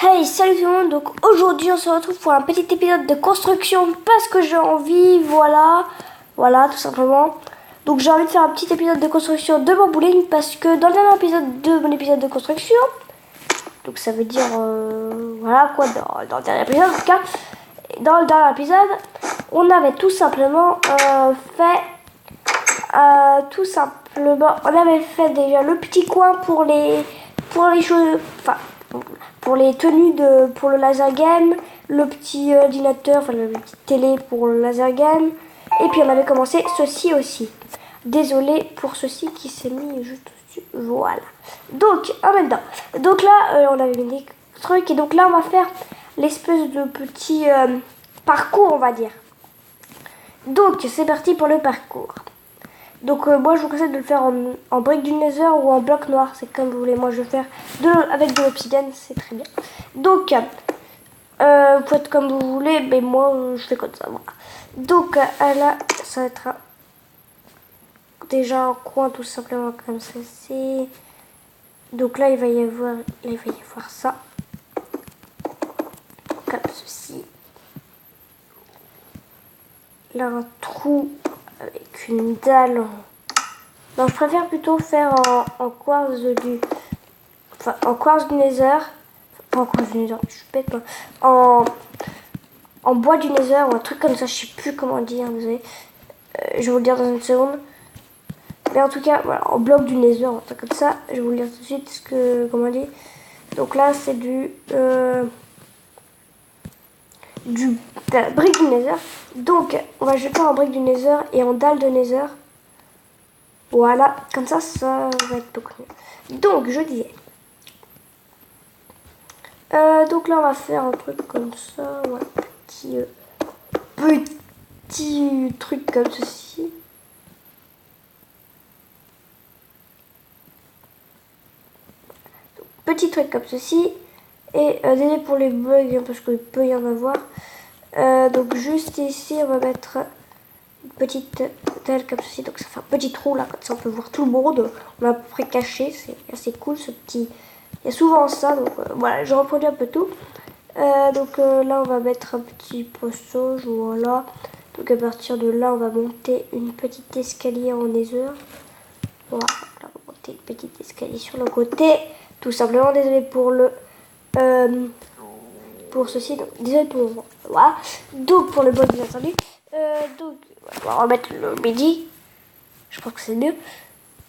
Hey, salut tout le monde. Donc aujourd'hui on se retrouve pour un petit épisode de construction parce que j'ai envie, voilà tout simplement. Donc j'ai envie de faire un petit épisode de construction de mon bowling parce que dans le dernier épisode de mon épisode de construction, donc ça veut dire voilà quoi, dans le dernier épisode en tout cas, dans le dernier épisode, on avait tout simplement on avait fait déjà le petit coin pour les choses, enfin pour les tenues pour le laser game, le petit ordinateur, enfin la petite télé pour le laser game, et puis on avait commencé ceci aussi. Désolé pour ceci qui s'est mis juste au-dessus. Voilà. Donc, en même temps. Donc là, on avait mis des trucs. Et donc là, on va faire l'espèce de petit parcours, on va dire. Donc, c'est parti pour le parcours. Donc, moi, je vous conseille de le faire en brique du nether ou en bloc noir. C'est comme vous voulez. Moi, je vais faire avec de l'obsidienne. C'est très bien. Donc, vous faites comme vous voulez. Mais moi, je fais comme ça. Voilà. Donc, là, ça va être déjà un coin tout simplement comme ceci. Donc là il va y avoir ça comme ceci. Là un trou avec une dalle. Non, je préfère plutôt faire en quartz en quartz du nether. Pas en quartz du nether, je suis bête moi. En bois du nether ou un truc comme ça, je sais plus comment dire, vous savez. Je vais vous le dire dans une seconde. Mais en tout cas, voilà, en bloc du nether, un truc comme ça, je vais vous le dire tout de suite comment on dit. Donc là, c'est de la brique du nether. Donc, on va jeter en brique du nether et en dalle de nether. Voilà, comme ça va être beaucoup mieux. Donc, je disais. Donc là, on va faire un truc comme ça. Voilà, petit truc comme ceci. Petit truc comme ceci. Et désolé pour les bugs, hein, parce qu'il peut y en avoir. Donc juste ici, on va mettre une petite dalle comme ceci. Donc ça fait un petit trou là, comme ça on peut voir tout le monde. On est à peu près caché, c'est assez cool ce petit. Il y a souvent ça, donc voilà, je reproduis un peu tout. Donc là, on va mettre un petit passage, voilà. Donc à partir de là, on va monter une petite escalier en nether. Voilà, là, on va monter une petite escalier sur le côté. Tout simplement, désolé pour ceci, donc désolé pour voilà. Donc pour le bot bien entendu. Donc on va remettre le midi. Je pense que c'est mieux.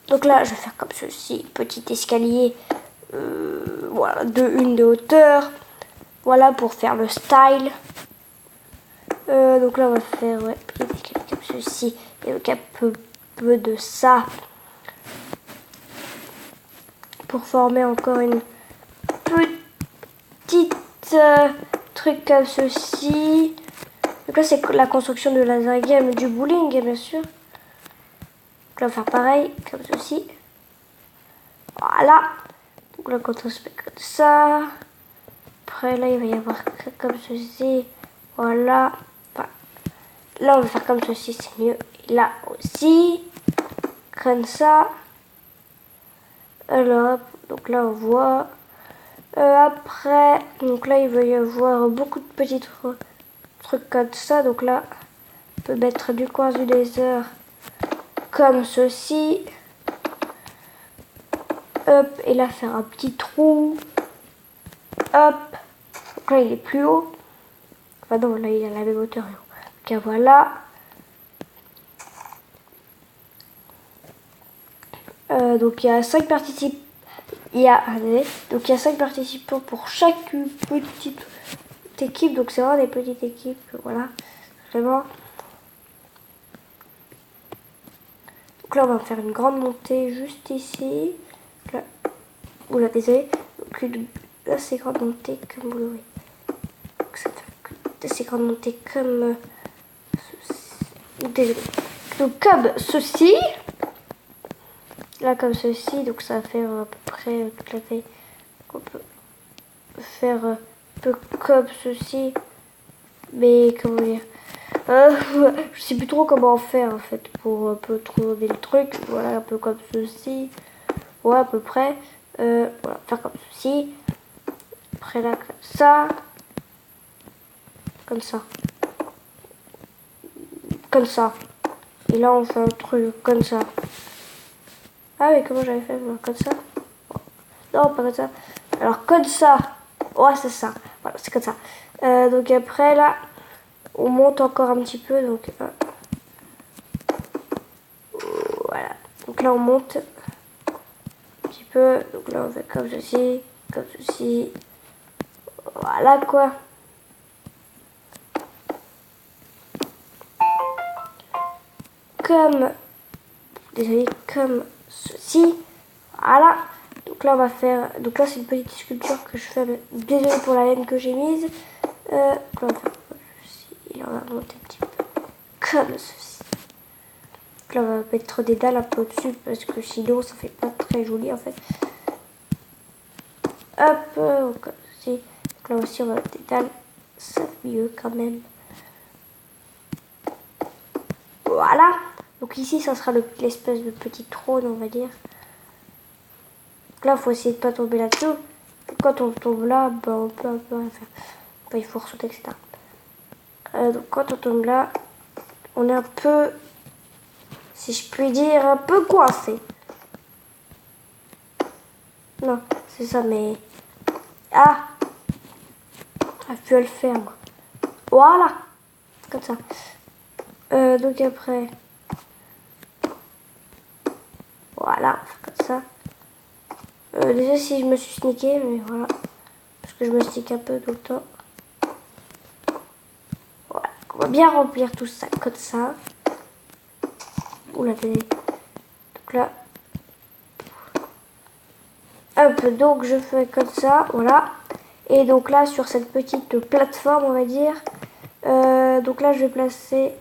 Donc là, je vais faire comme ceci, petit escalier, voilà, de hauteur. Voilà pour faire le style. Donc là, on va faire petit escalier comme ceci et donc un peu de ça pour former encore une petite truc comme ceci. Donc là, c'est la construction de la game du bowling, bien sûr. Donc là, on va faire pareil, comme ceci. Voilà. Donc là, quand on se met comme ça. Après, là, il va y avoir comme ceci. Voilà. Enfin, là, on va faire comme ceci, c'est mieux. Et là aussi. Comme ça. Alors, donc là, on voit. Après, donc là, il va y avoir beaucoup de petits trucs comme ça. Donc là, on peut mettre du quartz du laser comme ceci. Hop, et là, faire un petit trou. Hop. Donc là, il est plus haut. Enfin non, là, il est à la même hauteur. Donc voilà. Donc il y a 5 participants. Donc il y a 5 participants pour chaque petite équipe. Donc c'est vraiment des petites équipes. Voilà. Vraiment. Donc là, on va faire une grande montée juste ici. Là, oula, désolé. Donc une assez grande montée comme vous le voyez. Donc ça fait une assez grande montée comme ceci. Désolé. Donc comme ceci. Là comme ceci. Donc ça va faire à peu près toute la taille qu'on peut faire un peu comme ceci. Mais comment dire. Je sais plus trop comment faire en fait pour un peu trouver le truc. Voilà, un peu comme ceci. Ouais, à peu près. Voilà, faire comme ceci. après là, comme ça. Comme ça. Comme ça. Et là, on fait un truc comme ça. Ah oui, comment j'avais fait? Comme ça? Non, pas comme ça. Alors, comme ça. Ouais, c'est ça. Voilà, c'est comme ça. Donc après, là, on monte encore un petit peu. Donc, voilà. Donc là, on monte un petit peu. Donc là, on fait comme ceci. Comme ceci. Voilà, quoi. Comme... Désolé, comme ceci. Voilà. Donc là, on va faire... Donc là, c'est une petite sculpture que je fais. Désolé pour la laine que j'ai mise. Donc là, on va faire comme ceci. Et on va monter un petit peu. Comme ceci. Donc là, on va mettre des dalles un peu au-dessus. Parce que sinon, ça fait pas très joli, en fait. Hop. Comme ceci. Donc là aussi, on va mettre des dalles. C'est mieux, quand même. Voilà. Donc ici, ça sera l'espèce de petit trône, on va dire. Donc là, il faut essayer de pas tomber là-dessous. Quand on tombe là, ben, on peut un peu rien faire. Enfin, il faut ressauter, etc. Donc quand on tombe là, on est un peu, si je puis dire, un peu coincé. Non, c'est ça, mais... Ah, j'arrive plus à le faire, moi. Voilà. Comme ça. Donc après... Voilà, comme ça. Déjà, si je me suis sneaké, mais voilà. Parce que je me sneak un peu tout le temps. Voilà. On va bien remplir tout ça comme ça. Oula, télé. Donc là. Hop, donc je fais comme ça, voilà. Et donc là, sur cette petite plateforme, on va dire. Donc là, je vais placer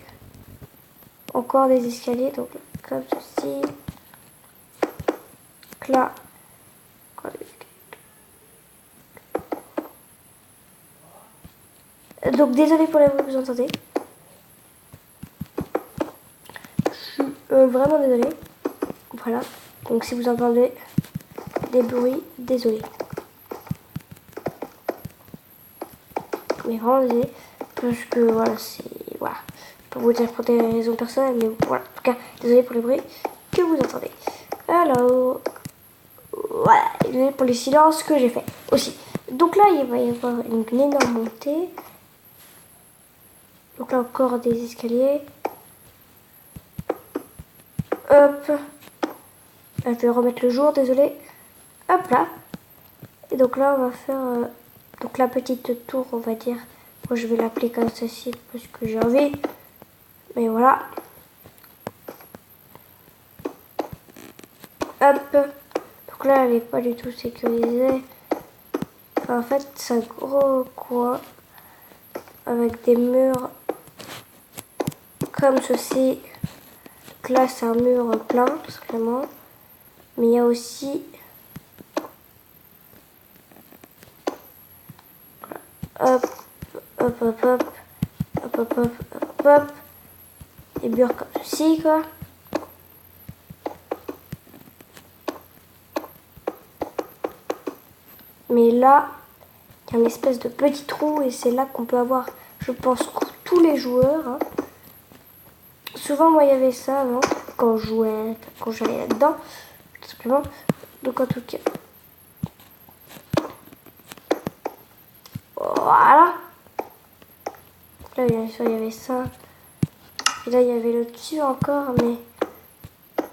encore des escaliers. Donc comme ceci. Donc là. Donc désolé pour les bruits que vous entendez. Je suis vraiment désolé. Voilà. Donc si vous entendez des bruits, désolé. Mais vraiment désolé. Parce que voilà, c'est... Voilà. Pour vous dire pour des raisons personnelles, mais voilà. En tout cas, désolé pour les bruits que vous entendez. Alors... Voilà, désolé pour les silences que j'ai fait aussi. Donc là, il va y avoir une énorme montée. Donc là, encore des escaliers. Hop. Je vais remettre le jour, désolé. Hop là. Et donc là, on va faire donc la petite tour, on va dire. Moi, je vais l'appeler comme ceci parce que j'ai envie. Mais voilà. Hop. Donc là, elle n'est pas du tout sécurisée. Enfin, en fait, c'est un gros coin avec des murs comme ceci. Donc là, c'est un mur plein, tout simplement. Mais il y a aussi... Hop, hop, hop, hop, hop, hop, hop, hop, hop. Des murs comme ceci, quoi. Mais là, il y a une espèce de petit trou et c'est là qu'on peut avoir, je pense, tous les joueurs. Hein. Souvent, moi, il y avait ça avant, quand je jouais, quand j'allais là-dedans, tout simplement. Donc, en tout cas, voilà. Là, bien sûr, il y avait ça. Et là, il y avait le dessus encore, mais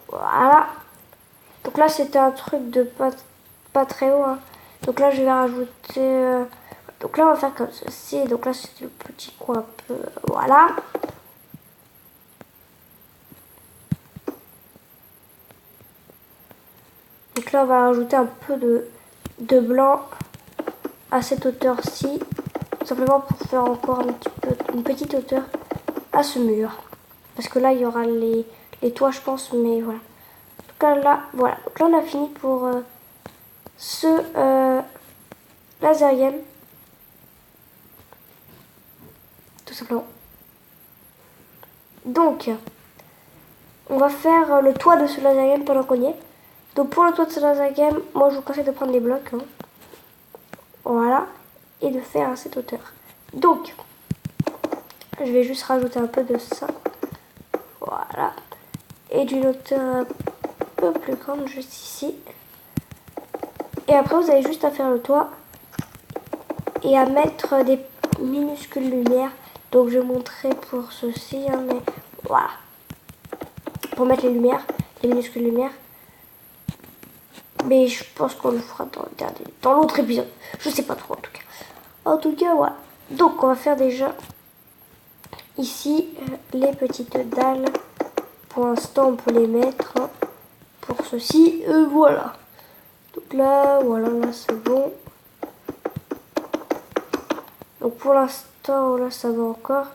voilà. Donc là, c'était un truc de pas très haut. Hein. Donc là, je vais rajouter... Donc là, on va faire comme ceci. Donc là, c'était le petit coin un peu... Voilà. Donc là, on va rajouter un peu de blanc à cette hauteur-ci. Simplement pour faire encore une petite hauteur à ce mur. Parce que là, il y aura les toits, je pense. Mais voilà. En tout cas, là, voilà. Donc là, on a fini pour ce laser game. Tout simplement. Donc, on va faire le toit de ce laser game pendant qu'on y est. Donc pour le toit de ce laser game, moi je vous conseille de prendre des blocs. Hein. Voilà. Et de faire à cette hauteur. Donc, je vais juste rajouter un peu de ça. Voilà. Et d'une hauteur un peu plus grande, juste ici. Et après, vous avez juste à faire le toit. Et à mettre des minuscules lumières. Donc, je montrerai pour ceci. Hein, mais voilà. Pour mettre les lumières. Les minuscules lumières. Mais je pense qu'on le fera dans l'autre épisode. Je sais pas trop en tout cas. En tout cas, voilà. Donc, on va faire déjà ici les petites dalles. Pour l'instant, on peut les mettre pour ceci. Voilà. Donc là, voilà, là c'est bon. Donc pour l'instant, là ça va encore.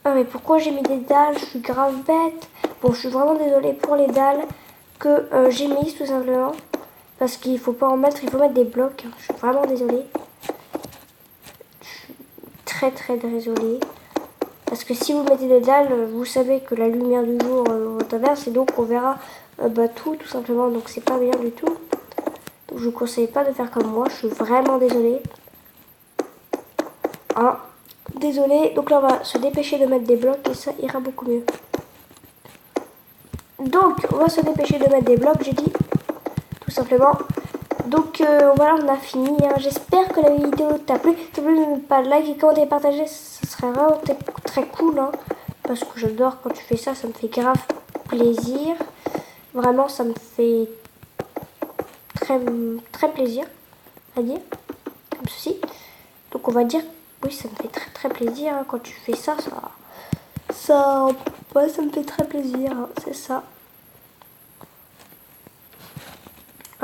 Ah mais pourquoi j'ai mis des dalles? Je suis grave bête. Bon, je suis vraiment désolée pour les dalles que j'ai mises tout simplement. Parce qu'il faut pas en mettre, il faut mettre des blocs. Je suis vraiment désolée. Je suis très désolée. Parce que si vous mettez des dalles, vous savez que la lumière du jour traverse et donc on verra tout simplement. Donc c'est pas bien du tout. Donc je vous conseille pas de faire comme moi. Je suis vraiment désolée. Hein, désolée. Donc là on va se dépêcher de mettre des blocs et ça ira beaucoup mieux. Donc on va se dépêcher de mettre des blocs, j'ai dit. Tout simplement. Donc voilà, on a fini. Hein. J'espère que la vidéo t'a plu. S'il te plaît, n'oublie pas de liker, commenter et partager. Ce serait vraiment très cool. Hein, parce que j'adore quand tu fais ça. Ça me fait grave plaisir. Vraiment, ça me fait très plaisir à dire. Comme ceci. Donc on va dire, oui, ça me fait très plaisir. Hein, quand tu fais ça, ouais, ça me fait très plaisir. Hein, c'est ça.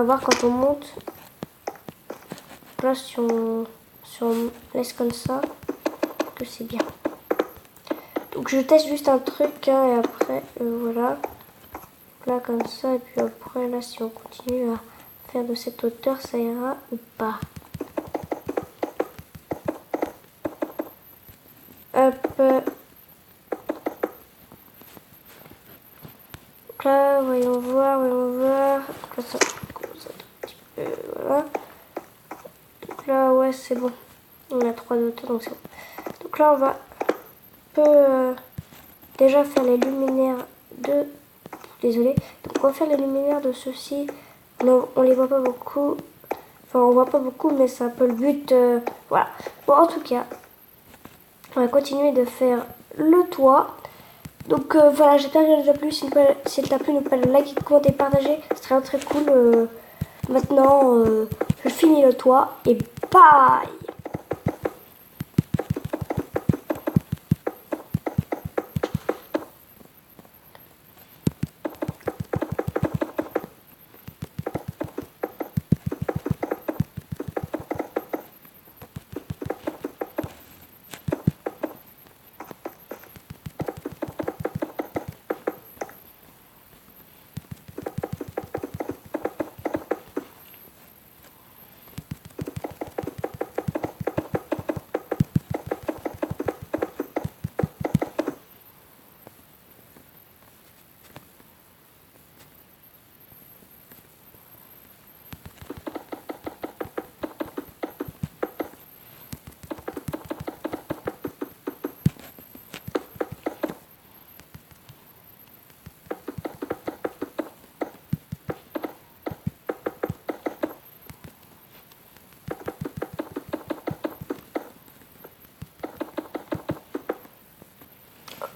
On va voir quand on monte. Là, si on laisse comme ça, que c'est bien. Donc je teste juste un truc, hein, et après, voilà. Là, comme ça, et puis après, là, si on continue à faire de cette hauteur, ça ira ou pas. Hop. Donc là, voyons voir. Donc là, ça commence un petit peu, voilà. Donc là, ouais, c'est bon. On a 3 hauteurs, donc c'est bon. Donc là, on va déjà faire les luminaires de... Désolé. Donc on va faire les luminaires de ceux-ci. On les voit pas beaucoup. Enfin, on voit pas beaucoup, mais c'est un peu le but. Voilà. Bon, en tout cas, on va continuer de faire le toit. Donc voilà, j'espère qu'elle t'a plu. Si elle t'a plu, n'oublie pas de liker, commenter, partager. Ce serait très cool. Maintenant, je finis le toit et bye!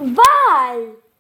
Bye!